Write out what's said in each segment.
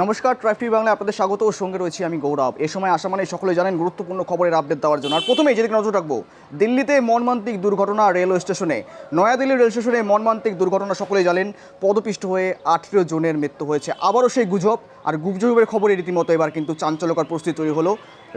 নমস্কার, ট্রাফিক বাংলায় আপনাদের স্বাগত ও সঙ্গে রয়েছি আমি গৌরব। এ সময় আসা মানে সকলে জানেন গুরুত্বপূর্ণ খবরের আপডেট দেওয়ার জন্য। আর প্রথমেই যেদিকে নজর রাখবো, দিল্লিতে মর্মান্তিক দুর্ঘটনা রেলওয়ে স্টেশনে। নয়াদিল্লি রেল স্টেশনে মর্মান্তিক দুর্ঘটনা সকলেই জানেন, পদপিষ্ট হয়ে 18 জনের মৃত্যু হয়েছে। আবারও সেই গুজব, আর গুজবের খবরে রীতিমতো এবার কিন্তু চাঞ্চল্যকর পরিস্থিতি তৈরি হলো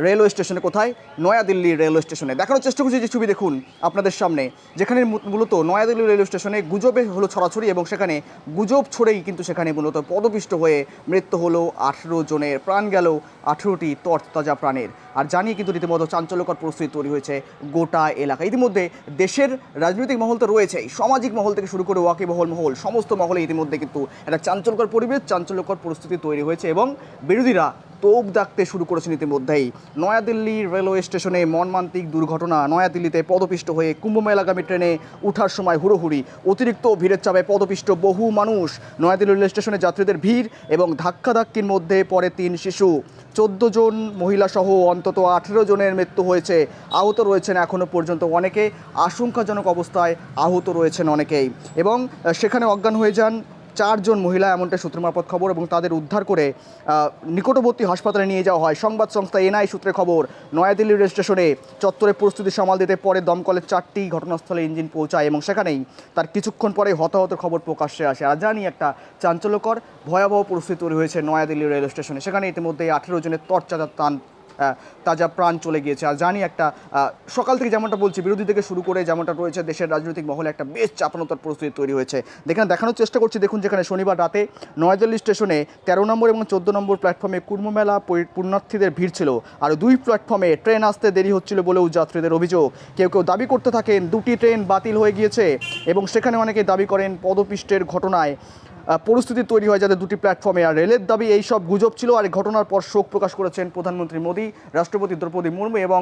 রেলওয়ে স্টেশনে। কোথায়? নয়াদিল্লির রেলওয়ে স্টেশনে। দেখানোর চেষ্টা করছি যে ছবি দেখুন আপনাদের সামনে, যেখানে মূলত নয়াদিল্লি রেলওয়ে স্টেশনে গুজবে হলো ছড়াছড়ি, এবং সেখানে গুজব ছড়েই কিন্তু সেখানে মূলত পদপিষ্ট হয়ে মৃত্যু হলো 18 জনের, প্রাণ গেল 18টি তরতাজা প্রাণের। আর জানিয়ে কিন্তু রীতিমতো চাঞ্চল্যকর পরিস্থিতি তৈরি হয়েছে গোটা এলাকা। ইতিমধ্যে দেশের রাজনৈতিক মহল তো রয়েছেই, সামাজিক মহল থেকে শুরু করে ওয়াকিবহল মহল, সমস্ত মহলে ইতিমধ্যে কিন্তু একটা চাঞ্চল্যকর পরিবেশ, চাঞ্চল্যকর পরিস্থিতি তৈরি হয়েছে, এবং বিরোধীরা তোপ দাগতে শুরু করেছেন ইতিমধ্যেই। নয়াদিল্লি রেলওয়ে স্টেশনে মর্মান্তিক দুর্ঘটনা। নয়াদিল্লিতে পদপিষ্ট হয়ে কুম্ভমেলাগামী ট্রেনে ওঠার সময় হুড়োহুড়ি, অতিরিক্ত ভিড়ের চাপে পদপিষ্ট বহু মানুষ। নয়াদিল্লি রেল স্টেশনে যাত্রীদের ভিড় এবং ধাক্কাধাক্কির মধ্যে পড়ে 3 শিশু। 14 জন মহিলা সহ অন্তত 18 জনের মৃত্যু হয়েছে। আহত রয়েছেন এখনও পর্যন্ত অনেকে, আশঙ্কাজনক অবস্থায় আহত রয়েছেন অনেকেই, এবং সেখানে অজ্ঞান হয়ে যান 4 জন মহিলা, এমনটা সূত্র মারফত খবর, এবং তাদের উদ্ধার করে নিকটবর্তী হাসপাতালে নিয়ে যাওয়া হয়। সংবাদ সংস্থা এনআই সূত্রে খবর, নয়াদিল্লি রেল স্টেশনে চত্বরে পরিস্থিতি সামাল দিতে পরে দমকলের 4টি ঘটনাস্থলে ইঞ্জিন পৌঁছায়, এবং সেখানেই তার কিছুক্ষণ পরে হতাহতের খবর প্রকাশ্যে আসে। আর জানি একটা চাঞ্চল্যকর ভয়াবহ পরিস্থিতি তৈরি হয়েছে নয়াদিল্লি রেল স্টেশনে। সেখানে ইতিমধ্যে 18 জনের তাজা প্রাণ চলে গিয়েছে। আর জানি একটা সকাল থেকে যেমনটা বলছি, বিরোধী থেকে শুরু করে যেমনটা রয়েছে দেশের রাজনৈতিক মহলে একটা বেশ চাপানোতর পরিস্থিতি তৈরি হয়েছে। দেখানোর চেষ্টা করছি, দেখুন, যেখানে শনিবার রাতে নয়াদিল্লি স্টেশনে 13 নম্বর এবং 14 নম্বর প্ল্যাটফর্মে কুম্ভমেলা পুণ্যার্থীদের ভিড় ছিল, আর 2 প্ল্যাটফর্মে ট্রেন আসতে দেরি হচ্ছিল বলেও যাত্রীদের অভিযোগ। কেউ কেউ দাবি করতে থাকেন 2টি ট্রেন বাতিল হয়ে গিয়েছে, এবং সেখানে অনেকে দাবি করেন পদপিষ্টের ঘটনায় পরিস্থিতি তৈরি হয় যাদের 2টি প্ল্যাটফর্মে। আর রেলের দাবি এই সব গুজব ছিল। আর ঘটনার পর শোক প্রকাশ করেছেন প্রধানমন্ত্রী মোদী, রাষ্ট্রপতি দ্রৌপদী মুর্মু, এবং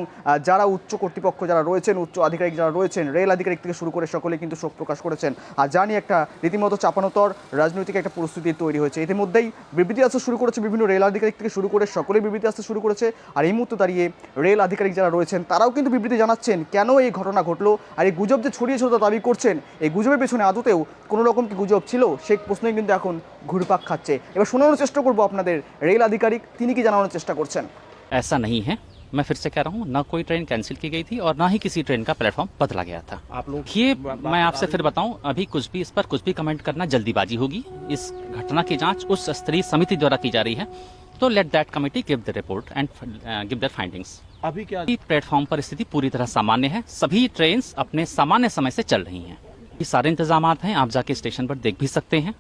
যারা উচ্চ কর্তৃপক্ষ যারা রয়েছেন, উচ্চ আধিকারিক যারা রয়েছেন, রেল আধিকারিক থেকে শুরু করে সকলে কিন্তু শোক প্রকাশ করেছেন। আর জানি একটা রীতিমতো চাপানোতর রাজনৈতিক একটা পরিস্থিতি তৈরি হয়েছে। ইতিমধ্যেই বিবৃতি আসতে শুরু করেছে বিভিন্ন রেল আধিকারিক থেকে শুরু করে সকলেই বিবৃতি আসতে শুরু করেছে। আর এই মুহূর্তে দাঁড়িয়ে রেল আধিকারিক যারা রয়েছেন তারাও কিন্তু বিবৃতি জানাচ্ছেন কেন এই ঘটনা ঘটলো, আর এই গুজব যে ছড়িয়েছিল তা দাবি করছেন। এই গুজবের পেছনে আদতেও কোনো রকম কি গুজব ছিল, সেই প্রশ্নই কিন্তু এখন ঘুরপাক খাচ্ছে। এবার শোনানোর চেষ্টা করবো আপনাদের রেল আধিকারিক তিনি কি জানানোর চেষ্টা করছেন। ऐसा नहीं है, मैं फिर से कह रहा हूँ, ना कोई ट्रेन कैंसिल की गई थी और ना ही किसी ट्रेन का प्लेटफॉर्म बदला गया था। आप लोग ये मैं आपसे फिर बताऊं, अभी इस पर कुछ भी कमेंट करना जल्दीबाजी होगी। इस घटना की जांच उच्च स्तरीय समिति द्वारा की जा रही है, तो let that committee give the report and give their findings. अभी क्या प्लेटफॉर्म पर स्थिति पूरी तरह सामान्य है, सभी ट्रेन अपने सामान्य समय से चल रही हैं। ये सारे इंतजाम हैं, आप जाके स्टेशन पर देख भी सकते हैं।